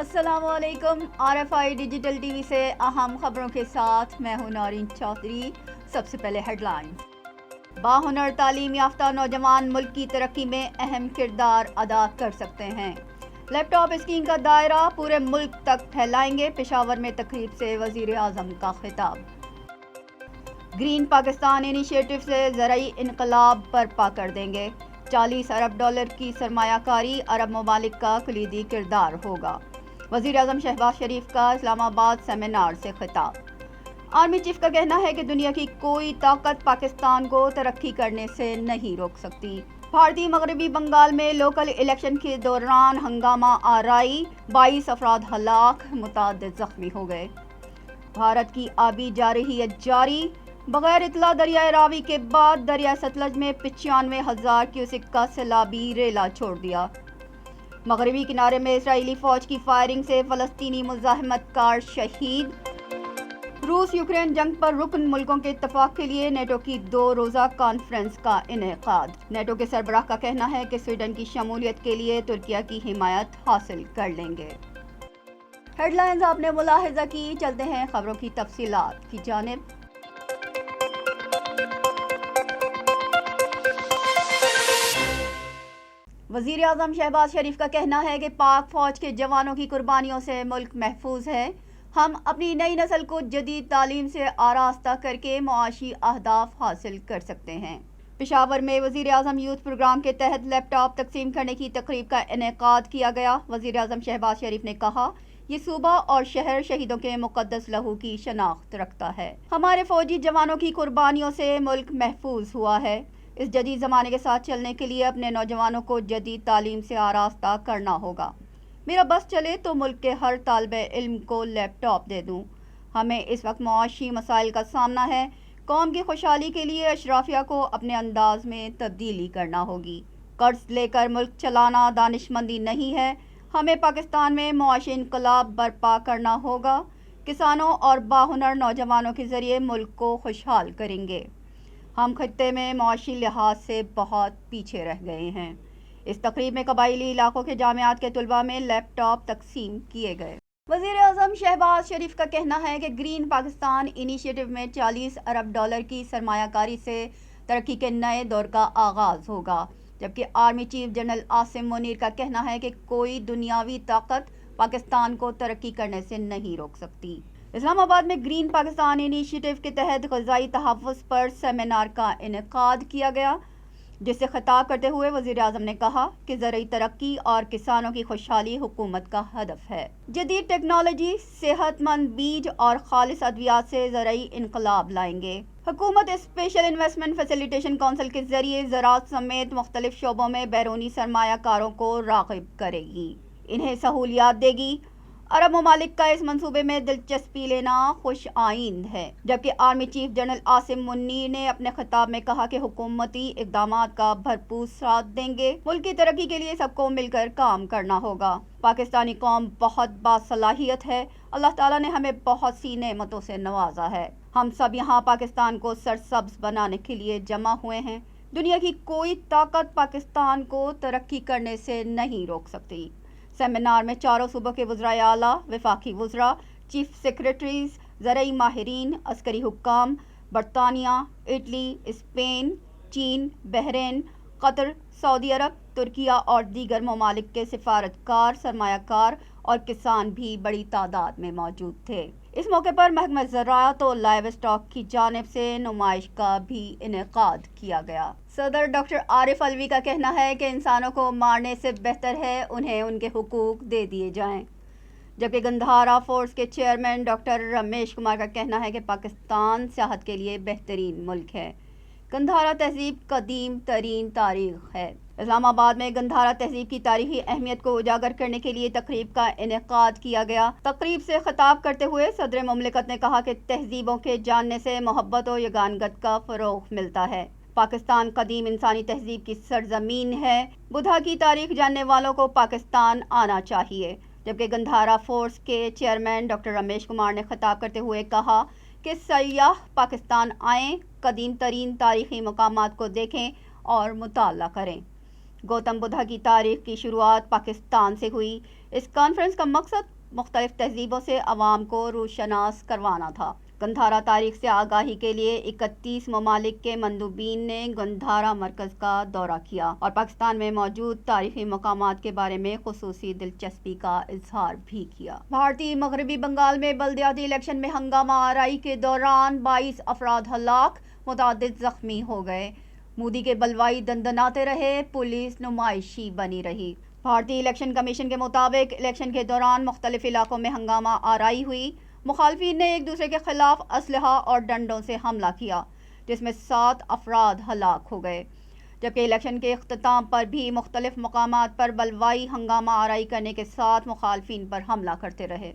अस्सलाम वालेकुम। RFI digital TV से अहम खबरों के साथ मैं हूं नौरीन चौधरी। सबसे पहले हेडलाइंस। बाहुनर तालीम याफ्ता नौजवान मुल्क की तरक्की में अहम किरदार अदा कर सकते हैं। लैपटॉप स्कीम का दायरा पूरे मुल्क तक फैलाएंगे। पेशावर में तकरीब से वजीर आजम का खिताब। ग्रीन पाकिस्तान इनिशिएटिव से ज़राई इनकलाब बर्पा कर देंगे। 40 अरब डॉलर की सरमायाकारी अरब ममालिक का कलीदी किरदार होगा। वज़ीर आज़म शहबाज शरीफ का इस्लामाबाद सेमिनार से खिताब। आर्मी चीफ का कहना है कि दुनिया की कोई ताकत पाकिस्तान को तरक्की करने से नहीं रोक सकती। भारतीय मगरबी बंगाल में लोकल इलेक्शन के दौरान हंगामा आराई, 22 अफराद हलाक, मुतअद्दिद जख्मी हो गए। भारत की आबी जारहियत जारी। बगैर इतला दरियाए रावी के बाद दरिया सतलज में 95,000 क्यूसिक का सैलाबी रेला छोड़ दिया। मगरबी किनारे में इसराइली फौज की फायरिंग से फलस्तीनी मुजाहिमतकार शहीद। रूस यूक्रेन जंग पर रुकन मुल्कों के इत्तफाक के लिए नेटो की 2 रोज़ा कॉन्फ्रेंस का इनेकाद। नेटो के सरबराह का कहना है कि स्वीडन की शमूलियत के लिए तुर्किया की हिमायत हासिल कर लेंगे। हेडलाइंस आपने मुलाहिजा की। चलते हैं खबरों की तफसीलात की जानिब। वज़ीर आज़म शहबाज शरीफ का कहना है कि पाक फ़ौज के जवानों की कुर्बानियों से मुल्क महफूज है। हम अपनी नई नस्ल को जदीद तालीम से आरास्ता करके मुआशी अहदाफ हासिल कर सकते हैं। पेशावर में वज़ीर आज़म यूथ प्रोग्राम के तहत लैपटॉप तकसीम करने की तकरीब का इनेकाद किया गया। वज़ीर आज़म शहबाज शरीफ ने कहा, ये सूबा और शहर शहीदों के मुक़द्दस लहू की शनाख्त रखता है। हमारे फ़ौजी जवानों की कुर्बानियों से मुल्क महफूज हुआ है। इस जदीद ज़माने के साथ चलने के लिए अपने नौजवानों को जदीद तालीम से आरास्ता करना होगा। मेरा बस चले तो मुल्क के हर तालिबे इल्म को लैपटॉप दे दूँ। हमें इस वक्त मुआशी मसाइल का सामना है। कौम की खुशहाली के लिए अशराफिया को अपने अंदाज में तब्दीली करना होगी। कर्ज लेकर मुल्क चलाना दानिशमंदी नहीं है। हमें पाकिस्तान में मुआशी इनकलाब बर्पा करना होगा। किसानों और बाहुनर नौजवानों के ज़रिए मुल्क को खुशहाल करेंगे। हम खत्ते में मुआशी लिहाज से बहुत पीछे रह गए हैं। इस तकरीब में कबायली इलाकों के जामियात के तलबा में लैपटॉप तकसीम किए गए। वज़ीर आज़म शहबाज शरीफ का कहना है कि ग्रीन पाकिस्तान इनिशिएटिव में 40 अरब डॉलर की सरमायाकारी से तरक्की के नए दौर का आगाज़ होगा। जबकि army chief general Asim Munir का कहना है कि कोई दुनियावी ताकत पाकिस्तान को तरक्की करने से नहीं रोक सकती। इस्लामाबाद में ग्रीन पाकिस्तान इनिशिएटिव के तहत ग़िज़ाई तहफ़्फ़ुज़ पर सेमिनार का इनेकाद किया गया, जिससे खिताब करते हुए वज़ीर आज़म ने कहा कि ज़रूरी तरक्की और किसानों की खुशहाली हुकूमत का हदफ है। जदीद टेक्नोलॉजी, सेहतमंद बीज और खालिस अद्वियात से ज़रूरी इनकलाब लाएंगे। हुकूमत स्पेशल इन्वेस्टमेंट फैसिलिटेशन काउंसिल के ज़रिए ज़राअत समेत मुख्तलिफ शोबों में बैरूनी सरमायाकारों को राग़िब करेगी, इन्हें सहूलियात देगी। अरब ममालिक का इस मंसूबे में दिलचस्पी लेना खुश आइंद है। जबकि army chief general Asim Munir ने अपने खिताब में कहा कि हुकूमती इक़दामात का भरपूर साथ देंगे। मुल्क की तरक्की के लिए सबको मिलकर काम करना होगा। पाकिस्तानी कौम बहुत बासलाहियत है। अल्लाह ताला ने हमें बहुत सी नेमतों से नवाजा है। हम सब यहाँ पाकिस्तान को सरसब्ज बनाने के लिए जमा हुए हैं। दुनिया की कोई ताकत पाकिस्तान को तरक्की करने से नहीं रोक सकती। सेमिनार में चारों सूबों के वज़राए आला, वफाकी वज़रा, चीफ सेक्रेटरीज, ज़रई माहिरीन, अस्करी हुक्काम, बरतानिया, इटली, स्पेन, चीन, बहरीन, कतर, सऊदी अरब, तुर्किया और दीगर ममालिक के सिफारतकार, सरमायाकार और किसान भी बड़ी तादाद में मौजूद थे। इस मौके पर महकमा ज़राअत और लाइव स्टॉक की जानिब से नुमाइश का भी इनेकाद किया गया। सदर डॉक्टर आरिफ अलवी का कहना है कि इंसानों को मारने से बेहतर है उन्हें उनके हुकूक दे दिए जाएं। जबकि गंधारा फोर्स के चेयरमैन डॉक्टर रमेश कुमार का कहना है कि पाकिस्तान सियाहत के लिए बेहतरीन मुल्क है। गंधारा तहजीब कदीम तरीन तारीख है। इस्लामाबाद में गंधारा तहजीब की तारीखी अहमियत को उजागर करने के लिए तकरीब का इनेकाद किया गया। तकरीब से खिताब करते हुए सदर मुमलिकत ने कहा कि तहजीबों के जानने से मोहब्बत और यगानगत का फ़रोग़ मिलता है। पाकिस्तान कदीम इंसानी तहजीब की सरजमीन है। बुधा की तारीख जानने वालों को पाकिस्तान आना चाहिए। जबकि गंधारा फोर्स के चेयरमैन डॉक्टर रमेश कुमार ने खिताब करते हुए कहा कि सयाह पाकिस्तान आएँ, कदीम तरीन तारीख़ी मकामात को देखें और मुताला करें। गौतम बुद्धा की तारीख की शुरुआत पाकिस्तान से हुई। इस कॉन्फ्रेंस का मकसद مختلف تہذیبوں سے عوام کو روشناس کروانا تھا۔ گندھارا تاریخ سے آگاہی کے لیے 31 ممالک کے مندوبین نے گندھارا مرکز کا دورہ کیا اور پاکستان میں موجود تاریخی مقامات کے بارے میں خصوصی دلچسپی کا اظہار بھی کیا۔ بھارتی مغربی بنگال میں بلدیاتی الیکشن میں ہنگامہ آرائی کے دوران 22 افراد ہلاک، متعدد زخمی ہو گئے۔ مودی کے بلوائی دندناتے رہے، پولیس نمائشی بنی رہی۔ بھارتی الیکشن کمیشن کے مطابق الیکشن کے دوران مختلف علاقوں میں ہنگامہ آرائی ہوئی۔ مخالفین نے ایک دوسرے کے خلاف اسلحہ اور ڈنڈوں سے حملہ کیا، جس میں 7 افراد ہلاک ہو گئے، جبکہ الیکشن کے اختتام پر بھی مختلف مقامات پر بلوائی ہنگامہ آرائی کرنے کے ساتھ مخالفین پر حملہ کرتے رہے،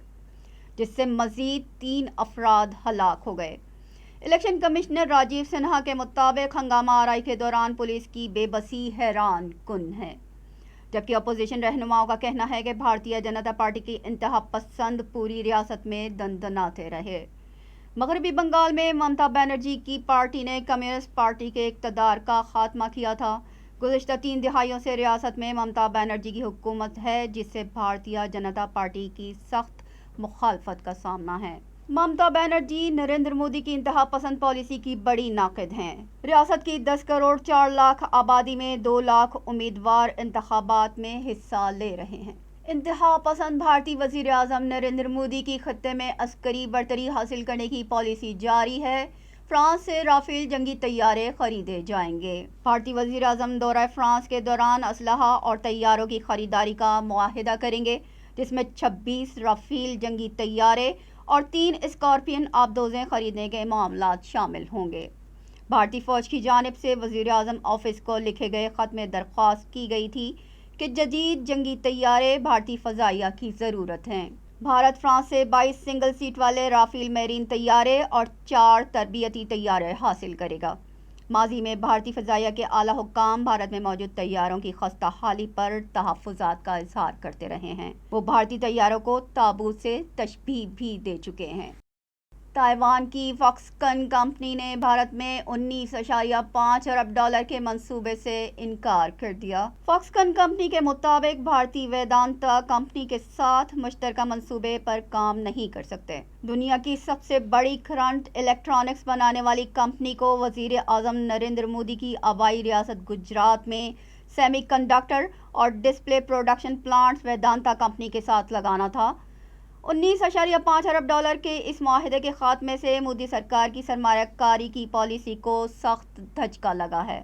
جس سے مزید 3 افراد ہلاک ہو گئے۔ الیکشن کمشنر راجیو سنہا کے مطابق ہنگامہ آرائی کے دوران پولیس کی بے بسی حیران کن ہے، جبکہ اپوزیشن رہنماؤں کا کہنا ہے کہ بھارتیہ جنتا پارٹی کی انتہا پسند پوری ریاست میں دندناتے رہے۔ مغربی بنگال میں ممتا بنرجی کی پارٹی نے کمیونسٹ پارٹی کے اقتدار کا خاتمہ کیا تھا۔ گزشتہ 3 دہائیوں سے ریاست میں ممتا بنرجی کی حکومت ہے، جس سے بھارتیہ جنتا پارٹی کی سخت مخالفت کا سامنا ہے۔ ممتا بنرجی نریندر مودی کی انتہا پسند پالیسی کی بڑی ناقد ہیں۔ ریاست کی 10 کروڑ 4 لاکھ آبادی میں 2 لاکھ امیدوار انتخابات میں حصہ لے رہے ہیں۔ انتہا پسند بھارتی وزیر اعظم نریندر مودی کی خطے میں عسکری برتری حاصل کرنے کی پالیسی جاری ہے۔ فرانس سے رافیل جنگی طیارے خریدے جائیں گے۔ بھارتی وزیر اعظم دورہ فرانس کے دوران اسلحہ اور طیاروں کی خریداری کا معاہدہ کریں گے، جس میں 26 رافیل جنگی طیارے اور 3 اسکارپین آبدوزیں خریدنے کے معاملات شامل ہوں گے۔ بھارتی فوج کی جانب سے وزیر اعظم آفس کو لکھے گئے خط میں درخواست کی گئی تھی کہ جدید جنگی طیارے بھارتی فضائیہ کی ضرورت ہیں۔ بھارت فرانس سے 22 سنگل سیٹ والے رافیل میرین طیارے اور 4 تربیتی طیارے حاصل کرے گا۔ ماضی میں بھارتی فضائیہ کے اعلیٰ حکام بھارت میں موجود طیاروں کی خستہ حالی پر تحفظات کا اظہار کرتے رہے ہیں۔ وہ بھارتی طیاروں کو تابوت سے تشبیہ بھی دے چکے ہیں۔ تائیوان کی فاکس کن کمپنی نے بھارت میں $19.5 ارب کے منصوبے سے انکار کر دیا۔ فاکس کن کمپنی کے مطابق بھارتی ویدانتا کمپنی کے ساتھ مشترکہ منصوبے پر کام نہیں کر سکتے۔ دنیا کی سب سے بڑی کرنٹ الیکٹرانکس بنانے والی کمپنی کو وزیر اعظم نریندر مودی کی آبائی ریاست گجرات میں سیمی کنڈکٹر اور display production plants Vedanta company کے ساتھ لگانا تھا۔ $19.5 ارب کے اس معاہدے کے خاتمے سے مودی سرکار کی سرمایہ کاری کی پالیسی کو سخت دھچکا لگا ہے۔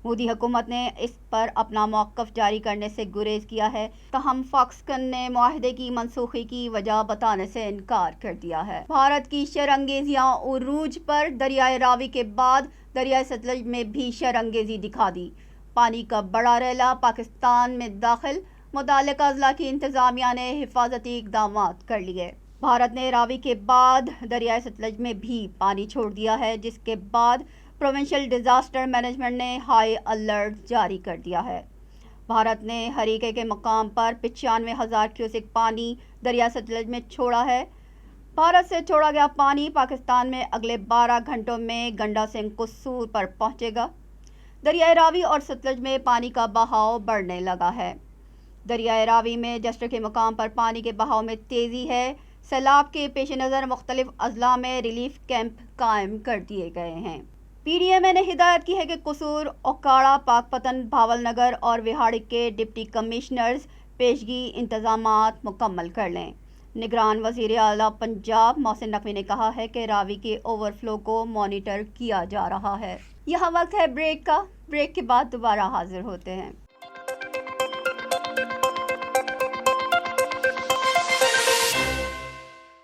مودی حکومت نے اس پر اپنا موقف جاری کرنے سے گریز کیا ہے، تاہم فاکس کن نے معاہدے کی منسوخی کی وجہ بتانے سے انکار کر دیا ہے۔ بھارت کی شرانگیزیاں عروج پر، دریائے راوی کے بعد دریائے ستلج میں بھی شرانگیزی دکھا دی۔ پانی کا بڑا ریلا پاکستان میں داخل، متعلقہ اضلاع کی انتظامیہ نے حفاظتی اقدامات کر لیے۔ بھارت نے راوی کے بعد دریائے ستلج میں بھی پانی چھوڑ دیا ہے، جس کے بعد پروونشل ڈیزاسٹر مینجمنٹ نے ہائی الرٹ جاری کر دیا ہے۔ بھارت نے ہریکے کے مقام پر 95,000 کیوسک پانی دریائے ستلج میں چھوڑا ہے۔ بھارت سے چھوڑا گیا پانی پاکستان میں اگلے 12 گھنٹوں میں گنڈا سے قصور پر پہنچے گا۔ دریائے راوی اور ستلج میں پانی کا بہاؤ بڑھنے لگا ہے۔ دریائے راوی میں جسٹر کے مقام پر پانی کے بہاؤ میں تیزی ہے۔ سیلاب کے پیش نظر مختلف اضلاع میں ریلیف کیمپ قائم کر دیے گئے ہیں۔ پی ڈی ایم اے نے ہدایت کی ہے کہ قصور، اوکاڑہ، پاکپتن، بھاول نگر اور وہاڑی کے ڈپٹی کمشنرز پیشگی انتظامات مکمل کر لیں۔ نگران وزیر اعلیٰ پنجاب محسن نقوی نے کہا ہے کہ راوی کے اوور فلو کو مانیٹر کیا جا رہا ہے۔ یہاں وقت ہے بریک کا، بریک کے بعد دوبارہ حاضر ہوتے ہیں۔